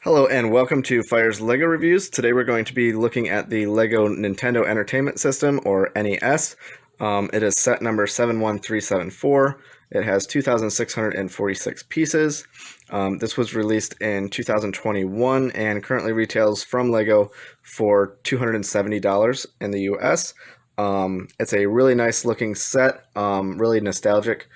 Hello and welcome to Phyre's LEGO Reviews. Today we're going to be looking at the LEGO Nintendo Entertainment System, or NES. It is set number 71374. It has 2,646 pieces. This was released in 2021 and currently retails from LEGO for $270 in the US. It's a really nice looking set, really nostalgic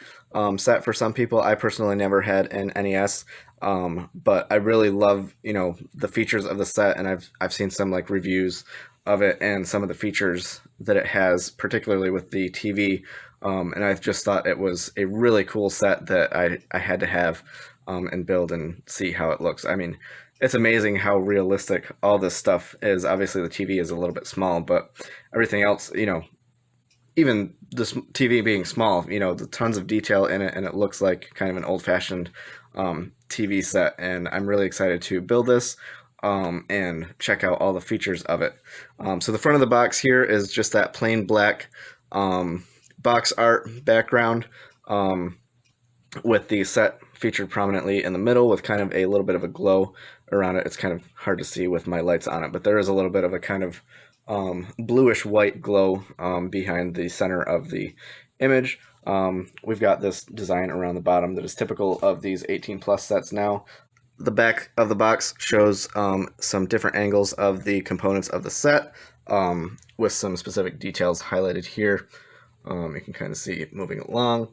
set for some people. I personally never had an NES. But I really love, the features of the set, and I've seen some like reviews of it and some of the features that it has, particularly with the TV. And I've just thought it was a really cool set that I had to have and build and see how it looks. I mean, it's amazing how realistic all this stuff is. Obviously, the TV is a little bit small, but everything else, even this TV being small, the tons of detail in it, and it looks like kind of an old-fashioned TV set, and I'm really excited to build this and check out all the features of it. So the front of the box here is just that plain black box art background with the set featured prominently in the middle with kind of a little bit of a glow around it. It's kind of hard to see with my lights on it, but there is a little bit of a kind of bluish white glow behind the center of the image. We've got this design around the bottom that is typical of these 18 plus sets now. The back of the box shows some different angles of the components of the set with some specific details highlighted here. You can kind of see it moving along.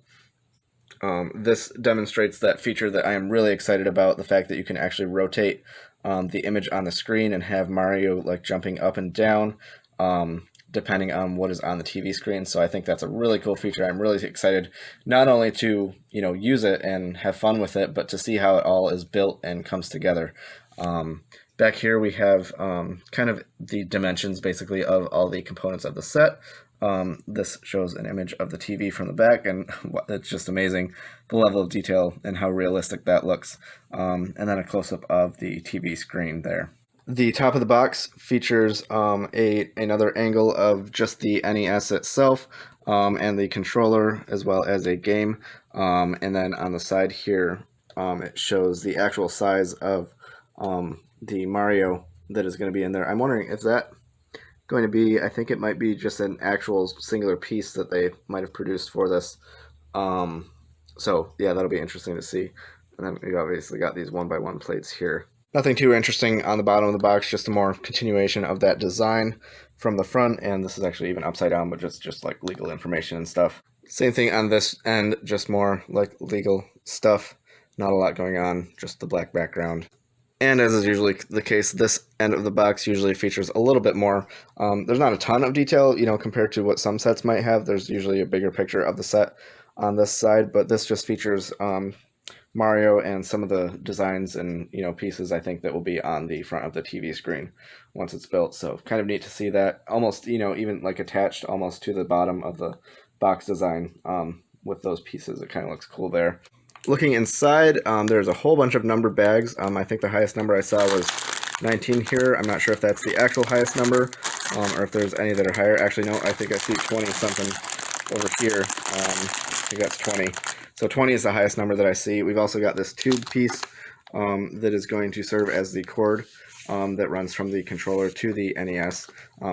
This demonstrates that feature that I am really excited about, the fact that you can actually rotate the image on the screen and have Mario like jumping up and down depending on what is on the TV screen. So I think that's a really cool feature. I'm really excited not only to use it and have fun with it, but to see how it all is built and comes together. Back here we have kind of the dimensions basically of all the components of the set. This shows an image of the TV from the back, and it's just amazing the level of detail and how realistic that looks. And then a close-up of the TV screen there. The top of the box features another angle of just the NES itself and the controller, as well as a game. And then on the side here, it shows the actual size of the Mario that is going to be in there. I'm wondering if that going to be, I think it might be just an actual singular piece that they might have produced for this. So yeah, that'll be interesting to see. And then we've obviously got these 1x1 plates here. Nothing too interesting on the bottom of the box, just a more continuation of that design from the front, and this is actually even upside down, but just like legal information and stuff. Same thing on this end, just more like legal stuff. Not a lot going on, just the black background. And as is usually the case, this end of the box usually features a little bit more. There's not a ton of detail, compared to what some sets might have. There's usually a bigger picture of the set on this side, but this just features Mario and some of the designs and pieces I think that will be on the front of the TV screen once it's built. So kind of neat to see that almost even like attached almost to the bottom of the box design with those pieces. It kind of looks cool there. Looking inside, there's a whole bunch of numbered bags. I think the highest number I saw was 19 here. I'm not sure if that's the actual highest number or if there's any that are higher. Actually, no, I think I see 20 something over here. I think that's 20. So 20 is the highest number that I see. We've also got this tube piece that is going to serve as the cord that runs from the controller to the NES.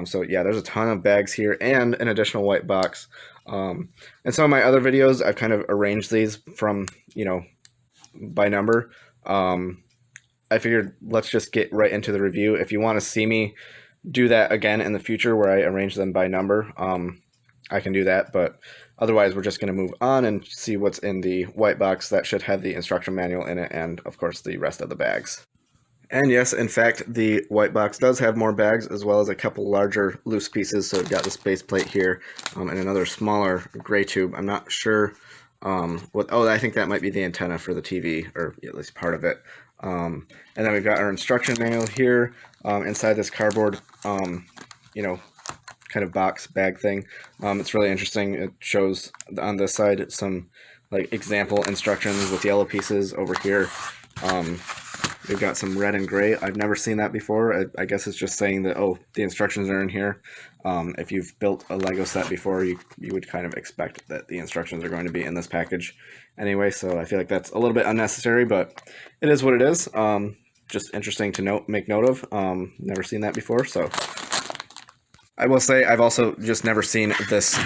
So yeah, there's a ton of bags here and an additional white box. And some of my other videos, I've kind of arranged these from, by number. I figured let's just get right into the review. If you want to see me do that again in the future where I arrange them by number, I can do that, but otherwise we're just going to move on and see what's in the white box that should have the instruction manual in it and, of course, the rest of the bags. And yes, in fact, the white box does have more bags as well as a couple larger loose pieces. So we've got this base plate here and another smaller gray tube. I'm not sure I think that might be the antenna for the TV, or at least part of it. And then we've got our instruction manual here inside this cardboard, kind of box bag thing. It's really interesting. It shows on this side some like example instructions with yellow pieces over here. We've got some red and gray. I've never seen that before. I guess it's just saying that, oh, the instructions are in here. If you've built a Lego set before, you would kind of expect that the instructions are going to be in this package anyway. So I feel like that's a little bit unnecessary, but it is what it is. just interesting to make note of. Never seen that before, so I will say I've also just never seen this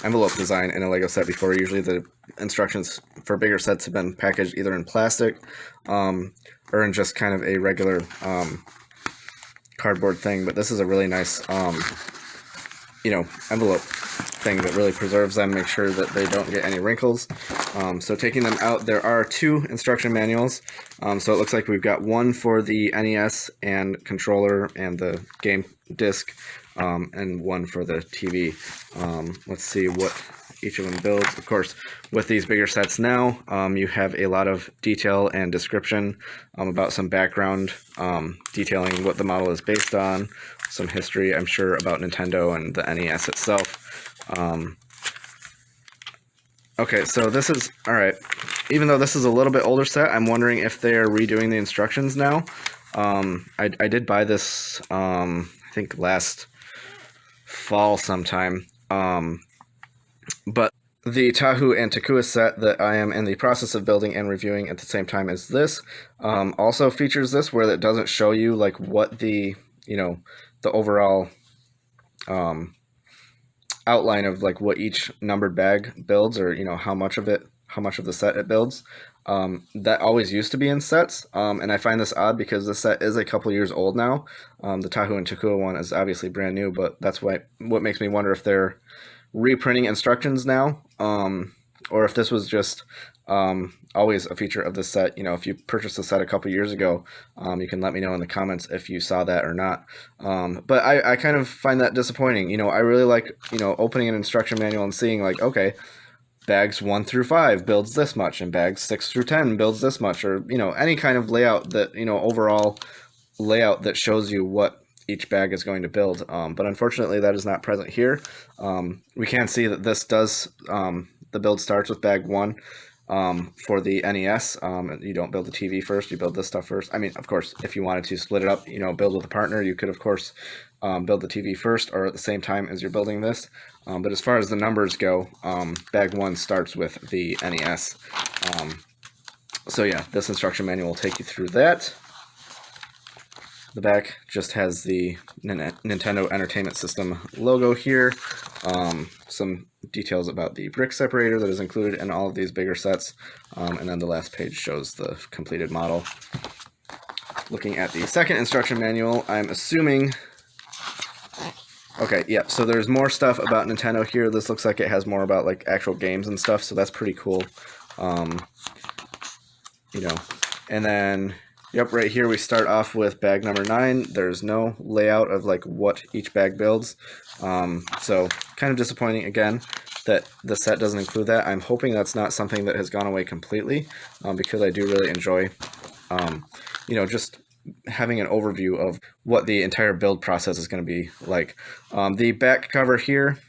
envelope design in a Lego set before. Usually the instructions for bigger sets have been packaged either in plastic or in just kind of a regular cardboard thing, but this is a really nice envelope thing that really preserves them, make sure that they don't get any wrinkles. So taking them out, there are 2 instruction manuals. So it looks like we've got one for the NES and controller and the game disc, and one for the TV. Let's see what each of them builds. Of course, with these bigger sets now, you have a lot of detail and description about some background, detailing what the model is based on, some history, I'm sure, about Nintendo and the NES itself. Okay, so this is, all right, even though this is a little bit older set, I'm wondering if they're redoing the instructions now. I did buy this, I think last fall sometime, but the Tahu and Takua set that I am in the process of building and reviewing at the same time as this also features this, where it doesn't show you like what the overall outline of like what each numbered bag builds, or how much of the set it builds. That always used to be in sets, and I find this odd because the set is a couple years old now. The Tahu and Takua one is obviously brand new, but that's what makes me wonder if they're reprinting instructions now, or if this was just always a feature of the set. If you purchased the set a couple years ago, you can let me know in the comments if you saw that or not. But I kind of find that disappointing. I really like opening an instruction manual and seeing like, okay, bags 1 through 5 builds this much, and bags 6 through 10 builds this much, or any kind of layout that overall layout that shows you what each bag is going to build. But unfortunately, that is not present here. We can see that this does, the build starts with bag 1 for the NES. You don't build the TV first, you build this stuff first. I mean, of course, if you wanted to split it up, build with a partner, you could, of course, build the TV first or at the same time as you're building this. But as far as the numbers go, bag 1 starts with the NES. So yeah, this instruction manual will take you through that. The back just has the Nintendo Entertainment System logo here. Some details about the brick separator that is included in all of these bigger sets. And then the last page shows the completed model. Looking at the second instruction manual, I'm assuming... Okay, yeah, so there's more stuff about Nintendo here. This looks like it has more about like actual games and stuff, so that's pretty cool. And then... Yep, right here we start off with bag number 9. There's no layout of like what each bag builds. So kind of disappointing again that the set doesn't include that. I'm hoping that's not something that has gone away completely, because I do really enjoy, just having an overview of what the entire build process is going to be like. The back cover here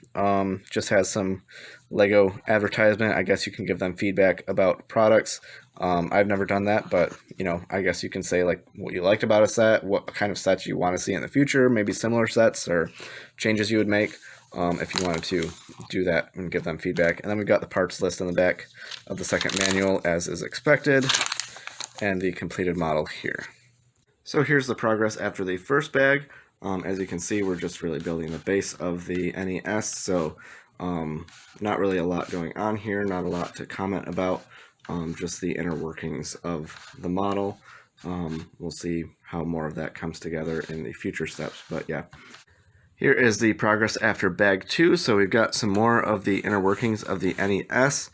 just has some Lego advertisement. I guess you can give them feedback about products. I've never done that, but I guess you can say like what you liked about a set, what kind of sets you want to see in the future, maybe similar sets or changes you would make if you wanted to do that and give them feedback. And then we've got the parts list in the back of the second manual as is expected, and the completed model here. So here's the progress after the first bag. As you can see, we're just really building the base of the NES, so not really a lot going on here, not a lot to comment about. Just the inner workings of the model. We'll see how more of that comes together in the future steps, but yeah. Here is the progress after bag 2, so we've got some more of the inner workings of the NES.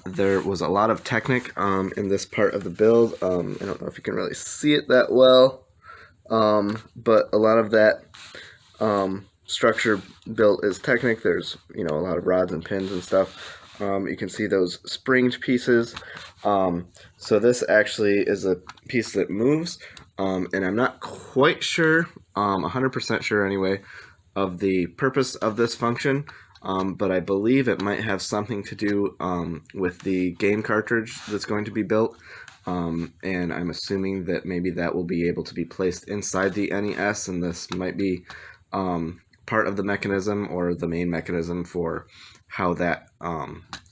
There was a lot of Technic in this part of the build. I don't know if you can really see it that well, but a lot of that structure built is Technic. There's a lot of rods and pins and stuff. You can see those springed pieces. So this actually is a piece that moves, and I'm not quite sure, 100% sure anyway, of the purpose of this function, but I believe it might have something to do with the game cartridge that's going to be built, and I'm assuming that maybe that will be able to be placed inside the NES, and this might be part of the mechanism or the main mechanism for how that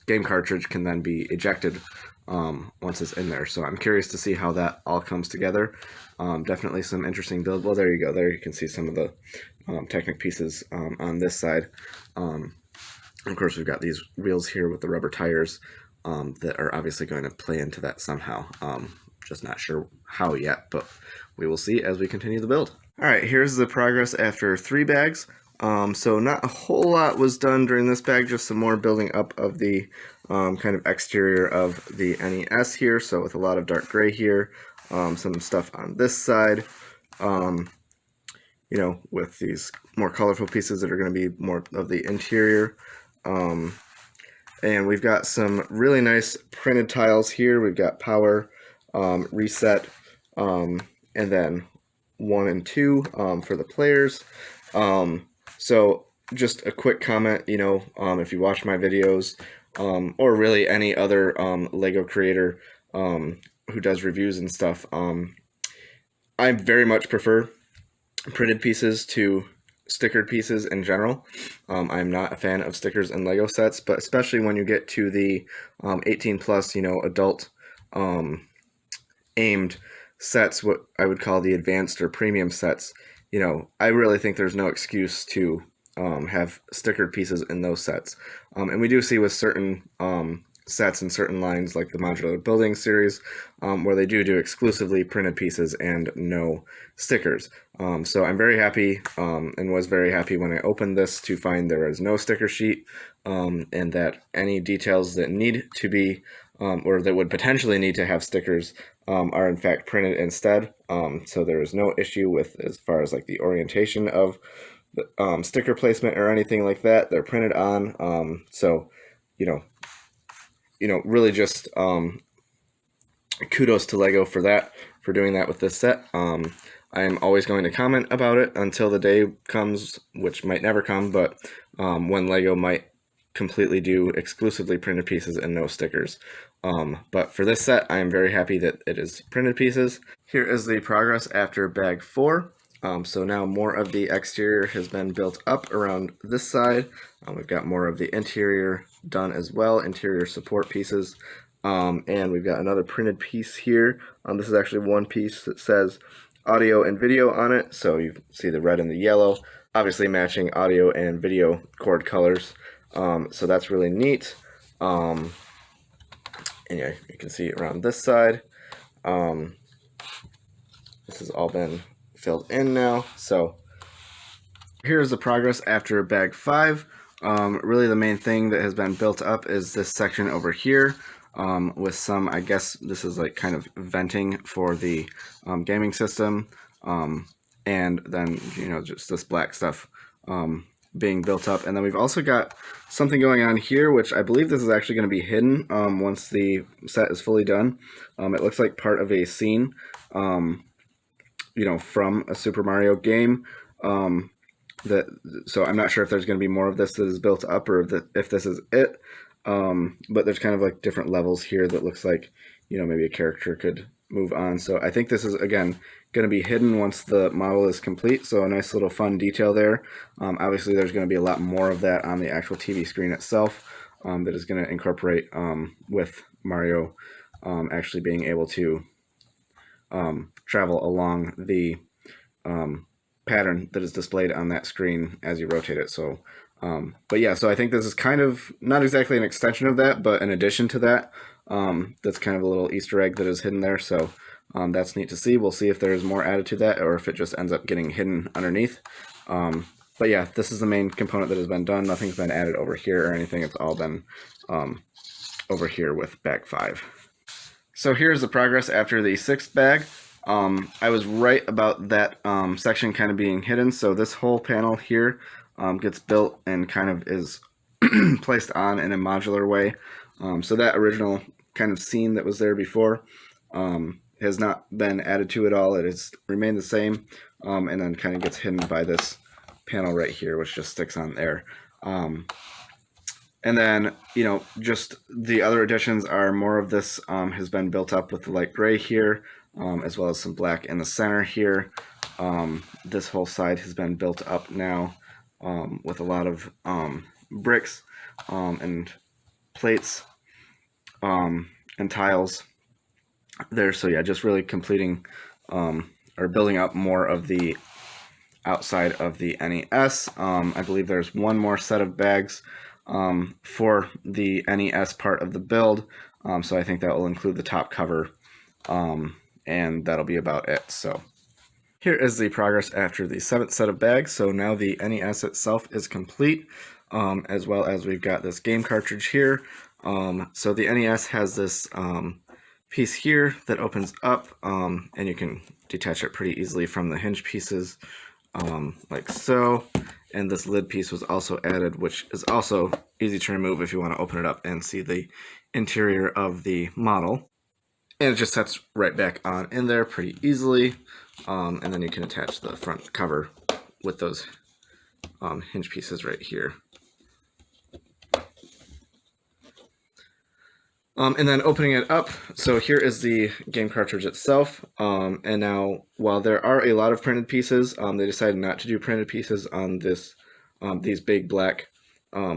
game cartridge can then be ejected once it's in there. So I'm curious to see how that all comes together. Definitely some interesting build. Well, there you go. There you can see some of the Technic pieces on this side. Of course, we've got these wheels here with the rubber tires that are obviously going to play into that somehow. Just not sure how yet, but we will see as we continue the build. All right, here's the progress after 3 bags. So not a whole lot was done during this bag, just some more building up of the kind of exterior of the NES here. So with a lot of dark gray here, some stuff on this side, you know, with these more colorful pieces that are going to be more of the interior. And we've got some really nice printed tiles here. We've got power, reset, and then 1 and 2 for the players. So just a quick comment, you know, if you watch my videos, or really any other Lego creator who does reviews and stuff, I very much prefer printed pieces to stickered pieces in general. I'm not a fan of stickers in Lego sets, but especially when you get to the 18 plus, you know, adult aimed sets, what I would call the advanced or premium sets, you know, I really think there's no excuse to have stickered pieces in those sets. And we do see with certain sets and certain lines like the modular building series where they do exclusively printed pieces and no stickers. So I'm very happy and was very happy when I opened this to find there is no sticker sheet and that any details that need to be or that would potentially need to have stickers are in fact printed instead. So there is no issue with as far as like the orientation of the sticker placement or anything like that. They're printed on. So, you know, really just kudos to Lego for that, for doing that with this set. I'm always going to comment about it until the day comes, which might never come, but when Lego might completely do exclusively printed pieces and no stickers. But for this set, I am very happy that it is printed pieces. Here is the progress after bag 4. So now more of the exterior has been built up around this side. We've got more of the interior done as well, interior support pieces. And we've got another printed piece here. This is actually one piece that says audio and video on it. So you see the red and the yellow, obviously matching audio and video cord colors. So that's really neat. And yeah, you can see around this side. This has all been filled in now. So here's the progress after bag 5. Really the main thing that has been built up is this section over here with some, I guess this is like kind of venting for the gaming system. And then, you know, just this black stuff being built up. And then we've also got something going on here, which I believe this is actually going to be hidden once the set is fully done. It looks like part of a scene, you know, from a Super Mario game. So I'm not sure if there's going to be more of this that is built up or if this is it. But there's kind of like different levels here that looks like, you know, maybe a character could move on. So I think this is, again, going to be hidden once the model is complete. So a nice little fun detail there. Obviously, there's going to be a lot more of that on the actual TV screen itself that is going to incorporate with Mario actually being able to travel along the pattern that is displayed on that screen as you rotate it. So, but yeah, so I think this is kind of not exactly an extension of that, but an addition to that. That's kind of a little Easter egg that is hidden there. So that's neat to see. We'll see if there's more added to that or if it just ends up getting hidden underneath. But yeah, this is the main component that has been done. Nothing's been added over here or anything. It's all been over here with bag 5. So here's the progress after the 6th bag. I was right about that section kind of being hidden. So this whole panel here gets built and kind of is placed on in a modular way. So that original kind of scene that was there before has not been added to at all. It has remained the same and then kind of gets hidden by this panel right here, which just sticks on there. And then, you know, just the other additions are more of this has been built up with the light gray here, as well as some black in the center here. This whole side has been built up now with a lot of bricks and plates and tiles there. So yeah, just really completing or building up more of the outside of the NES. I believe there's one more set of bags for the NES part of the build, so I think that will include the top cover, and that'll be about it. So here is the progress after the 7th set of bags. So now the NES itself is complete, as well as we've got this game cartridge here. So the NES has this piece here that opens up, and you can detach it pretty easily from the hinge pieces, like so. And this lid piece was also added, which is also easy to remove if you want to open it up and see the interior of the model. And it just sets right back on in there pretty easily. And then you can attach the front cover with those hinge pieces right here. And then opening it up, so here is the game cartridge itself. And now, while there are a lot of printed pieces, they decided not to do printed pieces on this, these big black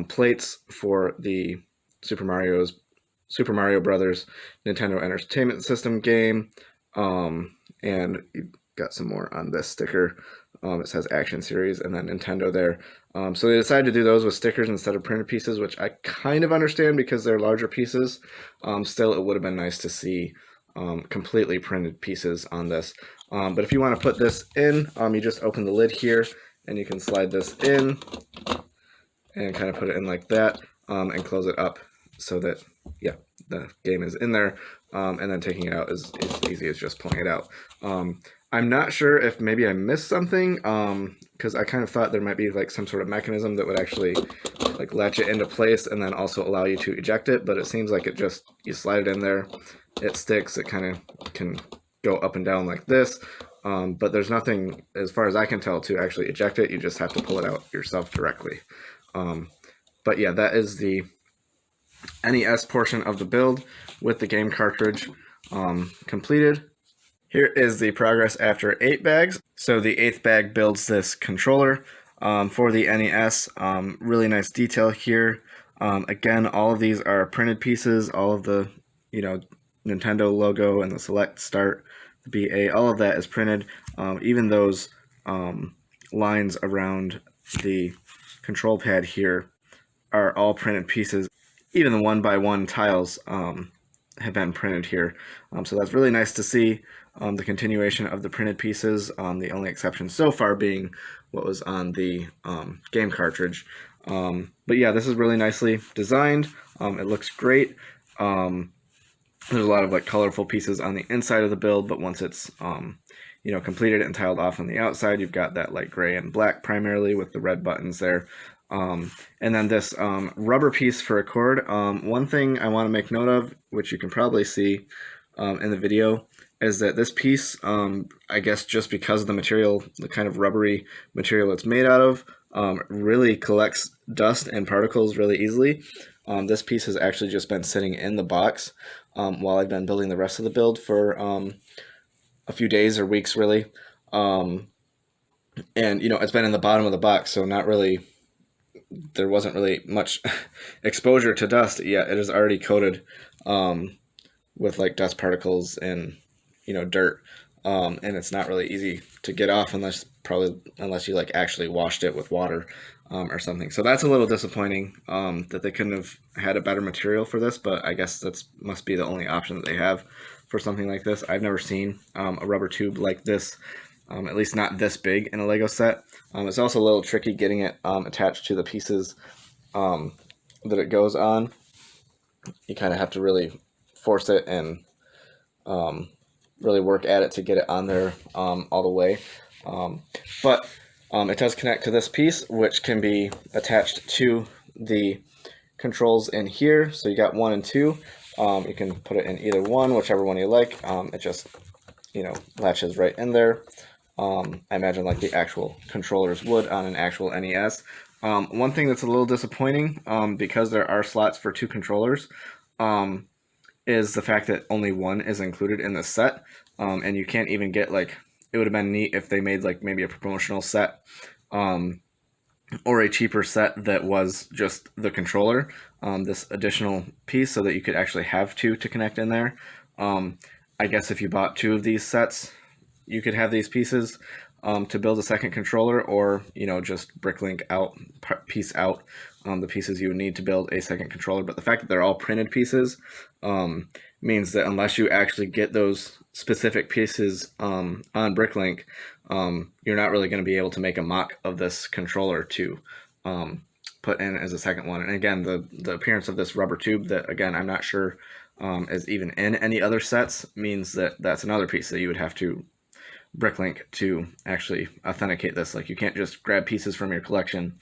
plates for the Super Mario Brothers Nintendo Entertainment System game. And you've got some more on this sticker. It says Action Series and then Nintendo there. So they decided to do those with stickers instead of printed pieces, which I kind of understand because they're larger pieces. Still, it would have been nice to see completely printed pieces on this. But if you want to put this in, you just open the lid here and you can slide this in and kind of put it in like that, and close it up so that, yeah, the game is in there. And then taking it out is as easy as just pulling it out. I'm not sure if maybe I missed something, because I kind of thought there might be like some sort of mechanism that would actually like latch it into place and then also allow you to eject it, but it seems like it just, you slide it in there, it sticks, it kind of can go up and down like this, but there's nothing, as far as I can tell, to actually eject it. You just have to pull it out yourself directly. But yeah, that is the NES portion of the build with the game cartridge completed. Here is the progress after 8 bags. So the 8th bag builds this controller for the NES. Really nice detail here. Again, all of these are printed pieces. All of the, Nintendo logo and the Select, Start, the BA, all of that is printed. Even those lines around the control pad here are all printed pieces. Even the 1x1 tiles have been printed here. So that's really nice to see. The continuation of the printed pieces, the only exception so far being what was on the game cartridge. But yeah, this is really nicely designed. It looks great. There's a lot of like colorful pieces on the inside of the build, but once it's completed and tiled off on the outside, you've got that light gray and black primarily with the red buttons there. And then this rubber piece for a cord. One thing I want to make note of, which you can probably see in the video, is that this piece, I guess just because of the material, the kind of rubbery material it's made out of, really collects dust and particles really easily. This piece has actually just been sitting in the box while I've been building the rest of the build for a few days or weeks, really. And, it's been in the bottom of the box, so there wasn't really much exposure to dust yet. It is already coated with like dust particles and dirt, and it's not really easy to get off unless you like actually washed it with water or something. So that's a little disappointing that they couldn't have had a better material for this, but I guess that's must be the only option that they have for something like this. I've never seen a rubber tube like this, at least not this big in a Lego set. It's also a little tricky getting it attached to the pieces that it goes on. You kind of have to really force it and really work at it to get it on there all the way. But it does connect to this piece, which can be attached to the controls in here. So you got 1 and 2. You can put it in either one, whichever one you like. It just, latches right in there. I imagine like the actual controllers would on an actual NES. One thing that's a little disappointing, because there are slots for 2 controllers, is the fact that only 1 is included in the set, and you can't even get like, it would have been neat if they made like maybe a promotional set or a cheaper set that was just the controller, this additional piece, so that you could actually have 2 to connect in there. I guess if you bought 2 of these sets, you could have these pieces to build a second controller, or just bricklink out, piece out the pieces you would need to build a second controller. But the fact that they're all printed pieces means that unless you actually get those specific pieces on Bricklink, you're not really going to be able to make a mock of this controller to put in as a second one. And again, the appearance of this rubber tube that, again, I'm not sure is even in any other sets, means that that's another piece that you would have to Bricklink to actually authenticate this. Like, you can't just grab pieces from your collection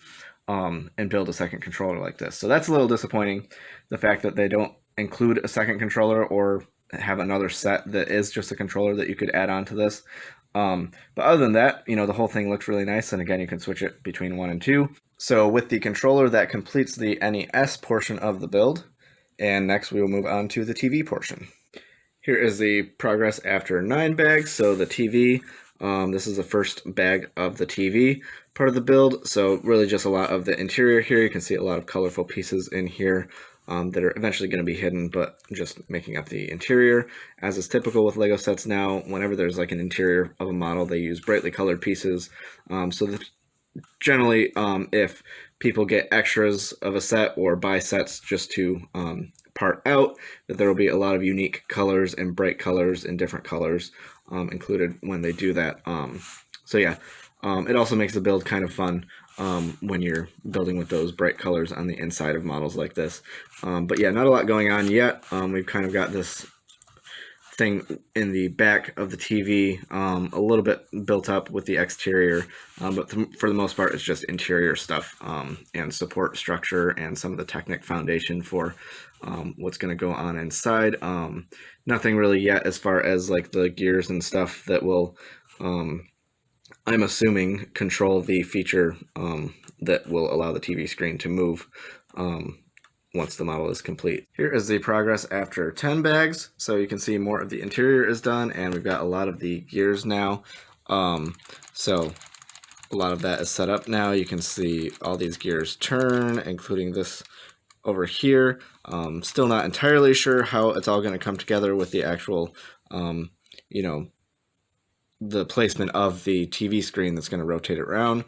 and build a second controller like this. So that's a little disappointing, the fact that they don't include a second controller or have another set that is just a controller that you could add on to this. But other than that, the whole thing looks really nice. And again, you can switch it between 1 and 2. So with the controller, that completes the NES portion of the build. And next we will move on to the TV portion. Here is the progress after 9 bags. So the TV, this is the first bag of the TV part of the build. So really just a lot of the interior here. You can see a lot of colorful pieces in here that are eventually going to be hidden, but just making up the interior. As is typical with LEGO sets now, whenever there's like an interior of a model, they use brightly colored pieces. So that generally, if people get extras of a set or buy sets just to part out, that there will be a lot of unique colors and bright colors and different colors included when they do that. So yeah, it also makes the build kind of fun when you're building with those bright colors on the inside of models like this. But yeah, not a lot going on yet. We've kind of got this thing in the back of the TV, a little bit built up with the exterior, but for the most part it's just interior stuff and support structure and some of the Technic foundation for what's going to go on inside. Nothing really yet as far as like the gears and stuff that will, I'm assuming, control the feature that will allow the TV screen to move once the model is complete. Here is the progress after 10 bags. So you can see more of the interior is done, and we've got a lot of the gears now. So a lot of that is set up now. You can see all these gears turn, including this over here. Still not entirely sure how it's all going to come together with the actual, the placement of the TV screen that's going to rotate it around,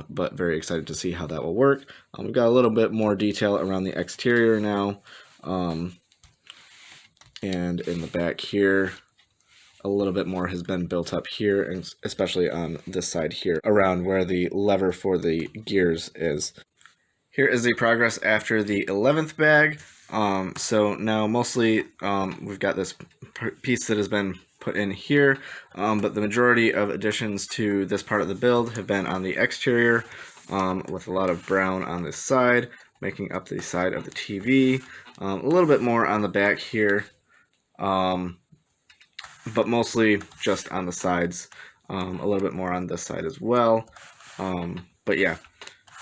but very excited to see how that will work. We've got a little bit more detail around the exterior now, and in the back here, a little bit more has been built up here, and especially on this side here, around where the lever for the gears is. Here is the progress after the 11th bag. So now mostly we've got this piece that has been put in here, but the majority of additions to this part of the build have been on the exterior, with a lot of brown on this side, making up the side of the TV. A little bit more on the back here, but mostly just on the sides. A little bit more on this side as well. But yeah,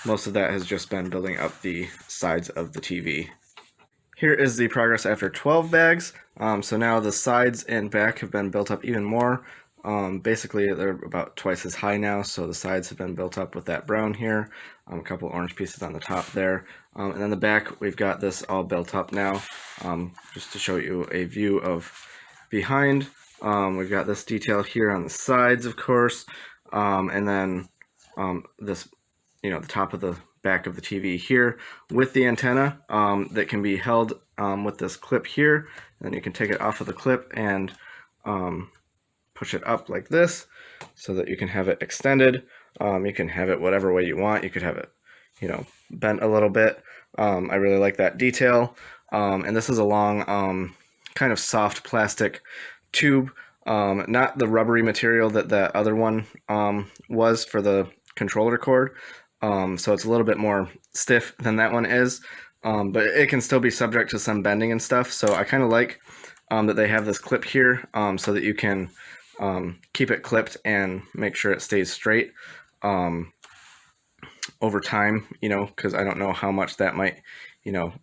most of that has just been building up the sides of the TV. Here is the progress after 12 bags. So now the sides and back have been built up even more. Basically, they're about twice as high now, so the sides have been built up with that brown here, a couple orange pieces on the top there. And then the back, we've got this all built up now. Just to show you a view of behind, we've got this detail here on the sides, of course, and then this, the top of the back of the TV here with the antenna that can be held with this clip here. Then you can take it off of the clip and push it up like this so that you can have it extended. You can have it whatever way you want. You could have it, bent a little bit. I really like that detail. And this is a long, kind of soft plastic tube, not the rubbery material that the other one was for the controller cord. So it's a little bit more stiff than that one is, but it can still be subject to some bending and stuff. So I kind of like that they have this clip here, so that you can keep it clipped and make sure it stays straight over time, because I don't know how much that might,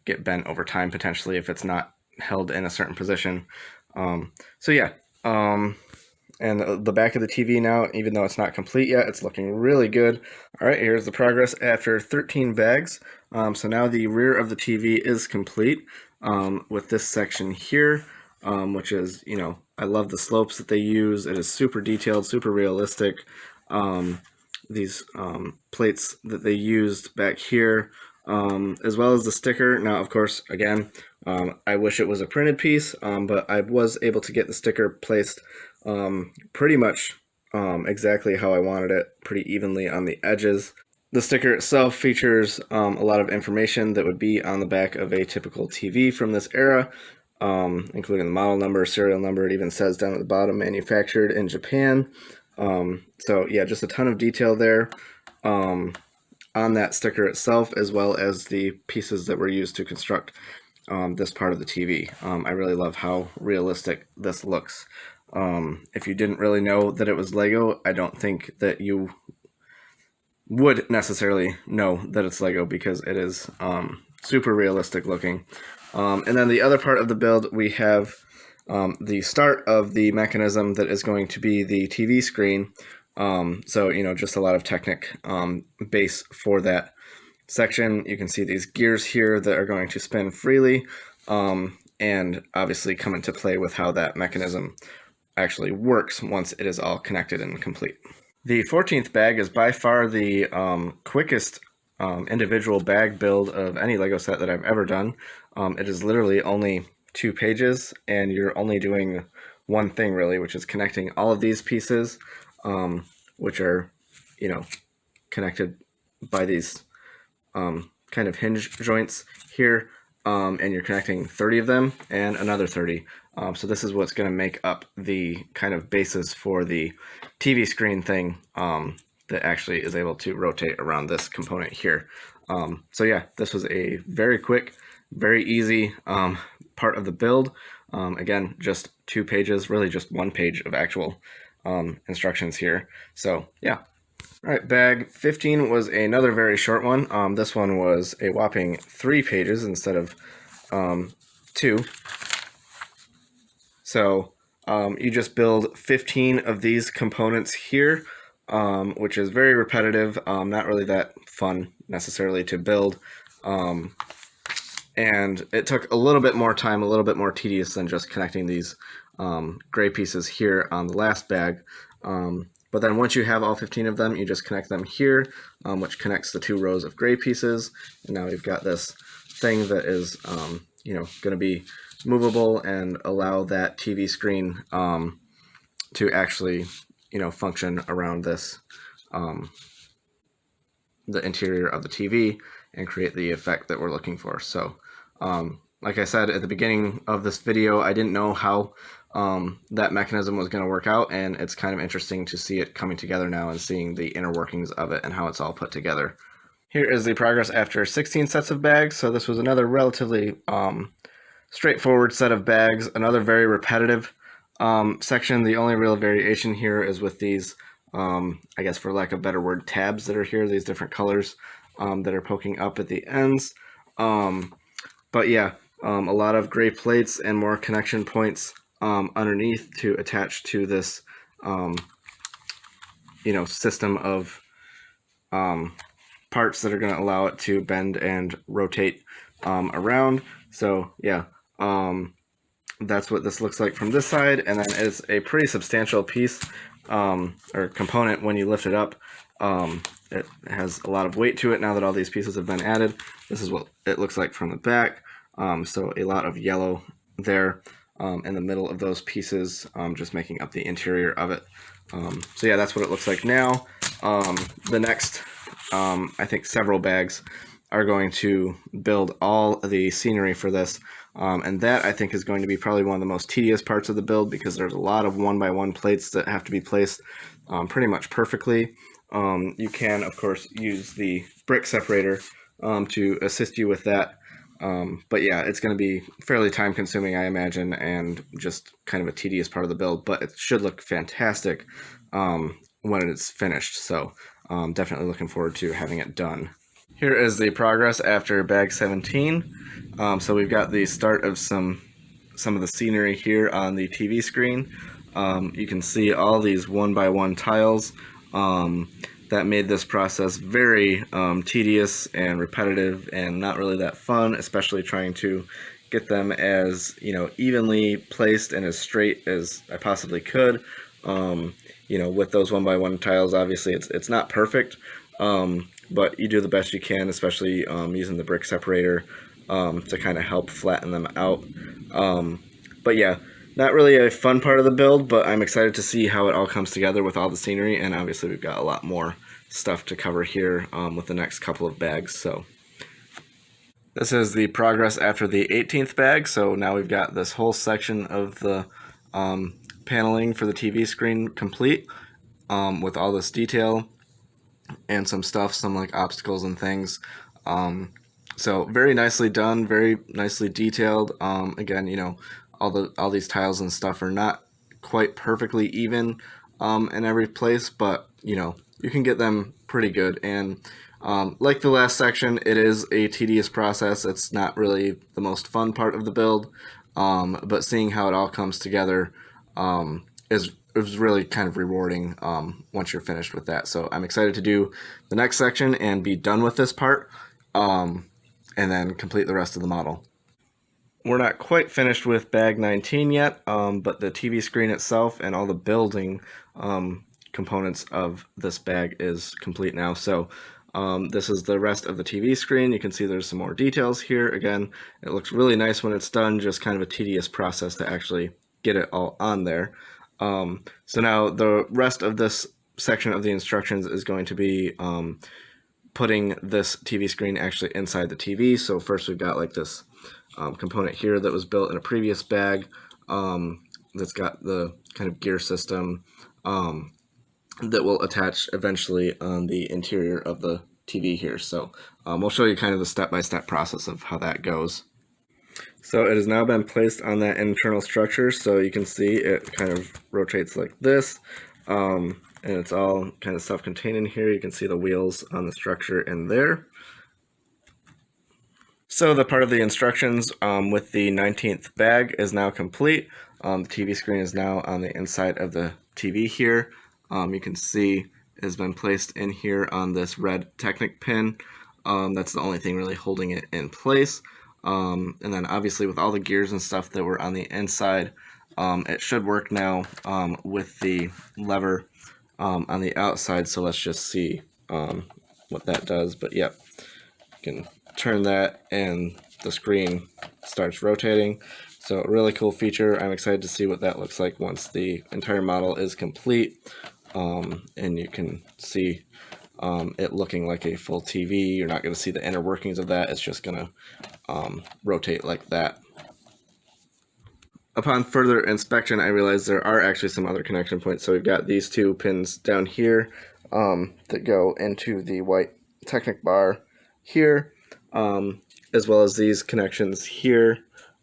get bent over time potentially if it's not held in a certain position. So yeah. And the back of the TV now, even though it's not complete yet, it's looking really good. All right, here's the progress after 13 bags. So now the rear of the TV is complete with this section here. which is, I love the slopes that they use. It is super detailed, super realistic. These plates that they used back here, as well as the sticker. Now, of course, again, I wish it was a printed piece, but I was able to get the sticker placed pretty much exactly how I wanted it, pretty evenly on the edges. The sticker itself features a lot of information that would be on the back of a typical TV from this era, including the model number, serial number. It even says down at the bottom, manufactured in Japan. So yeah, just a ton of detail there on that sticker itself, as well as the pieces that were used to construct this part of the TV. I really love how realistic this looks. If you didn't really know that it was Lego, I don't think that you would necessarily know that it's Lego, because it is super realistic looking. And then the other part of the build, we have the start of the mechanism that is going to be the TV screen. So, just a lot of Technic base for that section. You can see these gears here that are going to spin freely, and obviously come into play with how that mechanism actually works once it is all connected and complete. The 14th bag is by far the quickest individual bag build of any Lego set that I've ever done. It is literally only 2 pages, and you're only doing one thing really, which is connecting all of these pieces, which are, connected by these kind of hinge joints here, and you're connecting 30 of them and another 30. So this is what's going to make up the kind of basis for the TV screen thing that actually is able to rotate around this component here. So yeah, this was a very quick, very easy part of the build. Again, just 2 pages, really just 1 page of actual instructions here. So yeah. All right, bag 15 was another very short one. This one was a whopping 3 pages instead of 2. So you just build 15 of these components here, which is very repetitive, not really that fun necessarily to build. And it took a little bit more time, a little bit more tedious than just connecting these gray pieces here on the last bag. But then once you have all 15 of them, you just connect them here, which connects the 2 rows of gray pieces. And now we've got this thing that is, going to be movable and allow that TV screen to actually, function around this, the interior of the TV, and create the effect that we're looking for. So, like I said at the beginning of this video, I didn't know how that mechanism was going to work out, and it's kind of interesting to see it coming together now and seeing the inner workings of it and how it's all put together. Here is the progress after 16 sets of bags. So this was another relatively straightforward set of bags, another very repetitive section. The only real variation here is with these, I guess for lack of a better word, tabs that are here, these different colors that are poking up at the ends. But yeah, a lot of gray plates and more connection points underneath to attach to this, system of parts that are going to allow it to bend and rotate around. So yeah, that's what this looks like from this side, and then it's a pretty substantial piece or component when you lift it up. It has a lot of weight to it now that all these pieces have been added. This is what it looks like from the back. So a lot of yellow there in the middle of those pieces, just making up the interior of it. So yeah, that's what it looks like now. The next, I think several bags are going to build all the scenery for this. And that I think is going to be probably one of the most tedious parts of the build, because there's a lot of 1x1 plates that have to be placed pretty much perfectly. You can, of course, use the brick separator to assist you with that. But yeah, it's going to be fairly time consuming, I imagine, and just kind of a tedious part of the build, but it should look fantastic when it's finished. So definitely looking forward to having it done. Here is the progress after bag 17. So we've got the start of some of the scenery here on the TV screen. You can see all these 1x1 tiles that made this process very tedious and repetitive and not really that fun, especially trying to get them as, evenly placed and as straight as I possibly could. With those 1x1 tiles, obviously it's not perfect, but you do the best you can, especially using the brick separator to kind of help flatten them out. But yeah, not really a fun part of the build, but I'm excited to see how it all comes together with all the scenery, and obviously we've got a lot more stuff to cover here with the next couple of bags. So this is the progress after the 18th bag. So now we've got this whole section of the paneling for the TV screen complete with all this detail and some stuff, some like obstacles and things. So very nicely done, very nicely detailed. Again, all these tiles and stuff are not quite perfectly even in every place, but you can get them pretty good. And like the last section, it is a tedious process. It's not really the most fun part of the build, but seeing how it all comes together is really kind of rewarding once you're finished with that. So I'm excited to do the next section and be done with this part, and then complete the rest of the model. We're not quite finished with bag 19 yet, but the TV screen itself and all the building components of this bag is complete now. So this is the rest of the TV screen. You can see there's some more details here. Again, it looks really nice when it's done, just kind of a tedious process to actually get it all on there. So now the rest of this section of the instructions is going to be putting this TV screen actually inside the TV. So first we've got like this component here that was built in a previous bag that's got the kind of gear system that will attach eventually on the interior of the TV here. So we'll show you kind of the step-by-step process of how that goes. So it has now been placed on that internal structure, so you can see it kind of rotates like this, and it's all kind of self-contained in here. You can see the wheels on the structure in there. So the part of the instructions with the 19th bag is now complete. The TV screen is now on the inside of the TV here. You can see it has been placed in here on this red Technic pin. That's the only thing really holding it in place. And then obviously with all the gears and stuff that were on the inside, it should work now with the lever on the outside. So let's just see what that does. But yep, you can turn that and the screen starts rotating. So a really cool feature. I'm excited to see what that looks like once the entire model is complete. And you can see it looking like a full TV. You're not going to see the inner workings of that. It's just going to rotate like that. Upon further inspection, I realized there are actually some other connection points. So we've got these two pins down here that go into the white Technic bar here, as well as these connections here,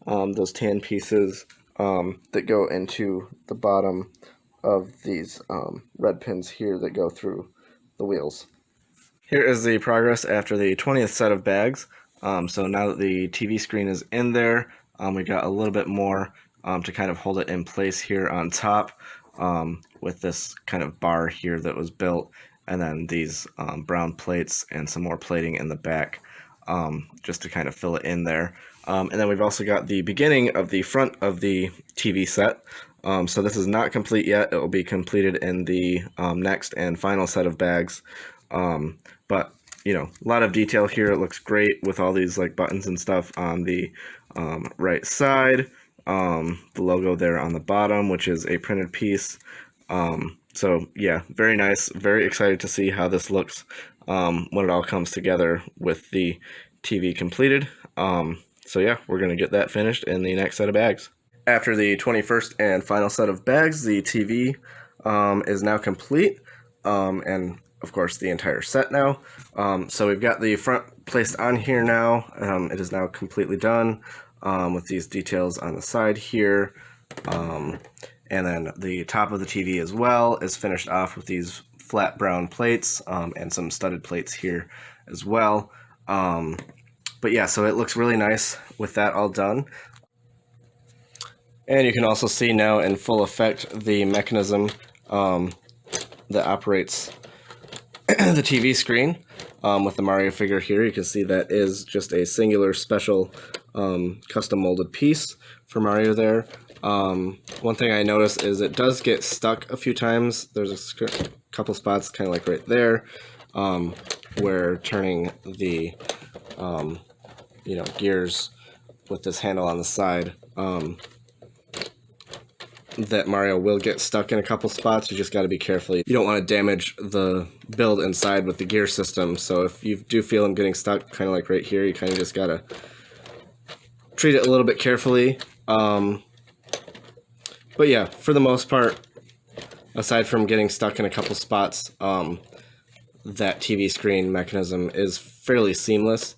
those tan pieces that go into the bottom of these red pins here that go through the wheels. Here is the progress after the 20th set of bags. So now that the TV screen is in there, we got a little bit more to kind of hold it in place here on top with this kind of bar here that was built, and then these brown plates and some more plating in the back just to kind of fill it in there. And then we've also got the beginning of the front of the TV set. So this is not complete yet. It will be completed in the next and final set of bags. But a lot of detail here. It looks great with all these like buttons and stuff on the right side. The logo there on the bottom, which is a printed piece. So yeah, very nice. Very excited to see how this looks when it all comes together with the TV completed. So yeah, we're going to get that finished in the next set of bags. After the 21st and final set of bags, the TV is now complete, and of course the entire set now. So we've got the front placed on here now. It is now completely done with these details on the side here. And then the top of the TV as well is finished off with these flat brown plates and some studded plates here as well. But yeah, so it looks really nice with that all done. And you can also see now in full effect the mechanism that operates the TV screen with the Mario figure here. You can see that is just a singular special custom molded piece for Mario there. One thing I noticed is it does get stuck a few times. There's a couple spots kind of like right there where turning the gears with this handle on the side, that Mario will get stuck in a couple spots. You just got to be careful. You don't want to damage the build inside with the gear system. So if you do feel him getting stuck, kind of like right here, you kind of just got to treat it a little bit carefully. But yeah, for the most part, aside from getting stuck in a couple spots, that TV screen mechanism is fairly seamless.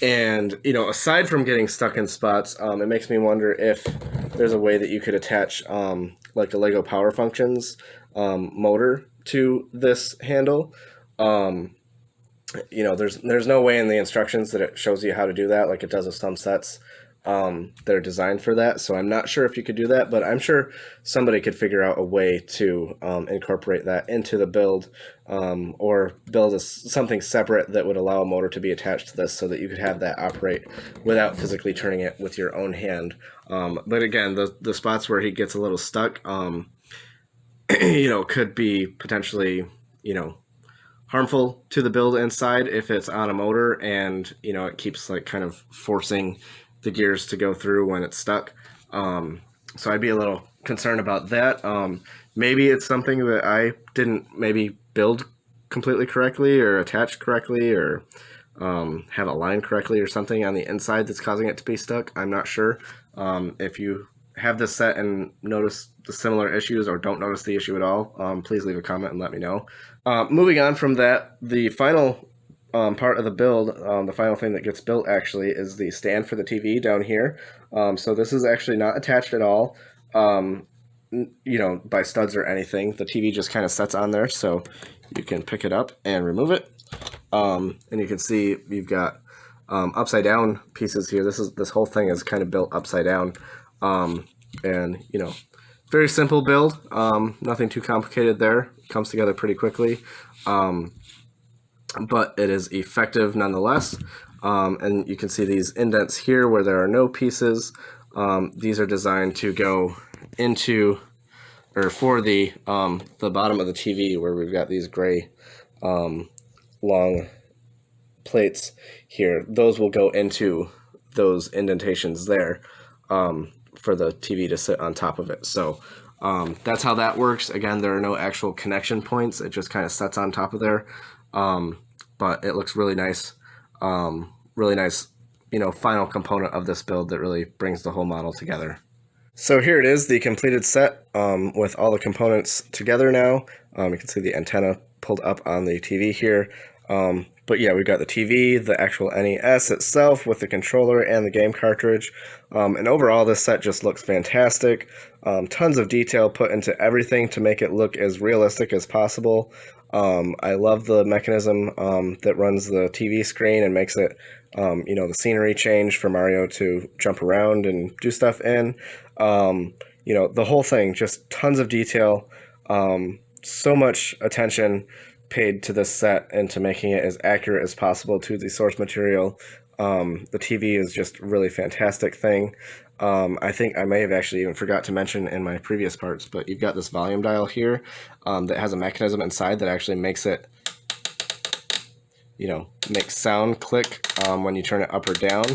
And, aside from getting stuck in spots, it makes me wonder if there's a way that you could attach like a Lego Power Functions motor to this handle. There's no way in the instructions that it shows you how to do that like it does with some sets that are designed for that. So I'm not sure if you could do that, but I'm sure somebody could figure out a way to incorporate that into the build, or build something separate that would allow a motor to be attached to this so that you could have that operate without physically turning it with your own hand. But again, the spots where he gets a little stuck, could be potentially, harmful to the build inside if it's on a motor and, it keeps like kind of forcing the gears to go through when it's stuck. So I'd be a little concerned about that. Maybe it's something that I didn't maybe build completely correctly or attach correctly or have aligned correctly or something on the inside that's causing it to be stuck. I'm not sure. If you have this set and notice the similar issues or don't notice the issue at all, please leave a comment and let me know. Moving on from that, the final part of the build, the final thing that gets built actually is the stand for the TV down here. So this is actually not attached at all, by studs or anything. The TV just kind of sets on there, so you can pick it up and remove it. And you can see you've got upside down pieces here. This whole thing is kind of built upside down, and very simple build. Nothing too complicated there. Comes together pretty quickly. But it is effective nonetheless. And you can see these indents here where there are no pieces. These are designed to go into, or for the bottom of the TV where we've got these gray long plates here. Those will go into those indentations there for the TV to sit on top of it. So that's how that works. Again, there are no actual connection points. It just kind of sets on top of there. But it looks really nice. Really nice, final component of this build that really brings the whole model together. So here it is, the completed set with all the components together now. You can see the antenna pulled up on the TV here. But yeah, we've got the TV, the actual NES itself with the controller and the game cartridge. And overall, this set just looks fantastic. Tons of detail put into everything to make it look as realistic as possible. I love the mechanism that runs the TV screen and makes it, the scenery change for Mario to jump around and do stuff in. The whole thing, just tons of detail, so much attention paid to this set and to making it as accurate as possible to the source material. The TV is just a really fantastic thing. I think I may have actually even forgot to mention in my previous parts, but you've got this volume dial here that has a mechanism inside that actually makes it, makes sound click when you turn it up or down.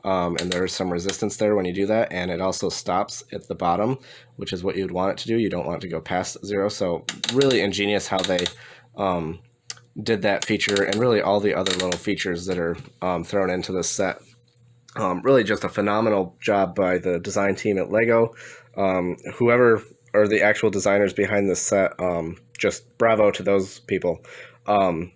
And there's some resistance there when you do that, and it also stops at the bottom, which is what you'd want it to do. You don't want it to go past 0. So really ingenious how they did that feature, and really all the other little features that are thrown into this set. Really just a phenomenal job by the design team at LEGO. Whoever are the actual designers behind this set, just bravo to those people.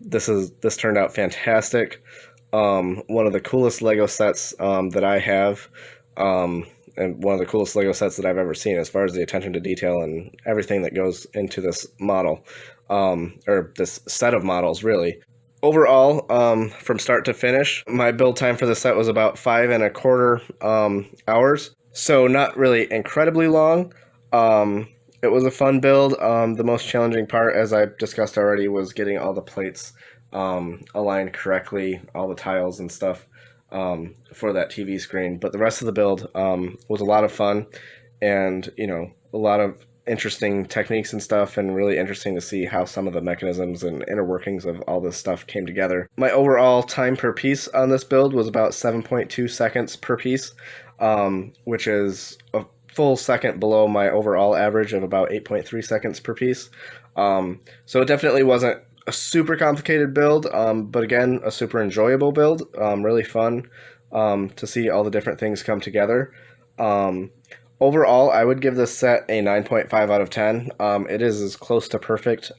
This turned out fantastic. One of the coolest LEGO sets that I have, and one of the coolest LEGO sets that I've ever seen as far as the attention to detail and everything that goes into this model, or this set of models, really. Overall, from start to finish, my build time for the set was about 5.25 hours, so not really incredibly long. It was a fun build. The most challenging part, as I've discussed already, was getting all the plates aligned correctly, all the tiles and stuff for that TV screen. But the rest of the build was a lot of fun, and a lot of interesting techniques and stuff, and really interesting to see how some of the mechanisms and inner workings of all this stuff came together. My overall time per piece on this build was about 7.2 seconds per piece, which is a full second below my overall average of about 8.3 seconds per piece. So it definitely wasn't a super complicated build, but again, a super enjoyable build. Really fun to see all the different things come together. Overall, I would give this set a 9.5 out of 10. It is as close to perfect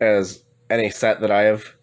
as any set that I have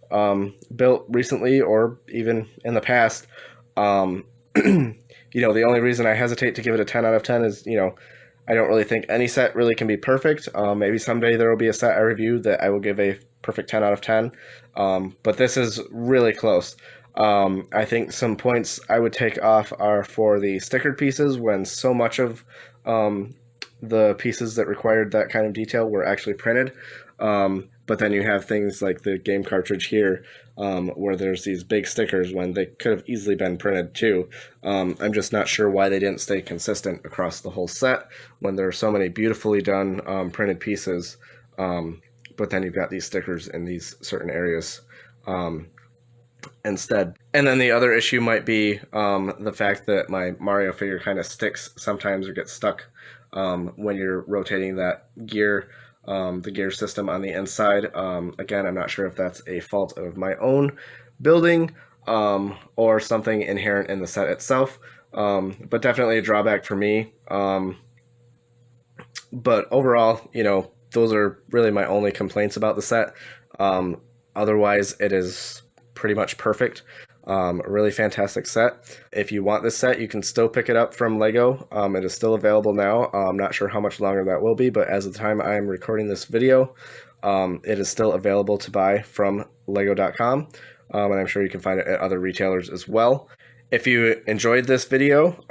built recently or even in the past. The only reason I hesitate to give it a 10 out of 10 is, I don't really think any set really can be perfect. Maybe someday there will be a set I review that I will give a perfect 10 out of 10. But this is really close. I think some points I would take off are for the stickered pieces, when so much of the pieces that required that kind of detail were actually printed. But then you have things like the game cartridge here, where there's these big stickers when they could have easily been printed too. I'm just not sure why they didn't stay consistent across the whole set when there are so many beautifully done printed pieces, but then you've got these stickers in these certain areas instead. And then the other issue might be the fact that my Mario figure kind of sticks sometimes or gets stuck when you're rotating that gear. The gear system on the inside. Again, I'm not sure if that's a fault of my own building or something inherent in the set itself, but definitely a drawback for me. But overall, those are really my only complaints about the set. Otherwise, it is pretty much perfect. A really fantastic set. If you want this set, you can still pick it up from LEGO. It is still available now. I'm not sure how much longer that will be, but as of the time I'm recording this video, it is still available to buy from lego.com, and I'm sure you can find it at other retailers as well. If you enjoyed this video,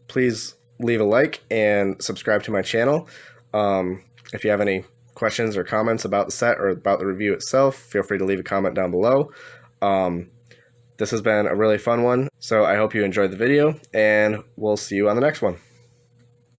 please leave a like and subscribe to my channel. If you have any questions or comments about the set or about the review itself, feel free to leave a comment down below. This has been a really fun one, so I hope you enjoyed the video, and we'll see you on the next one.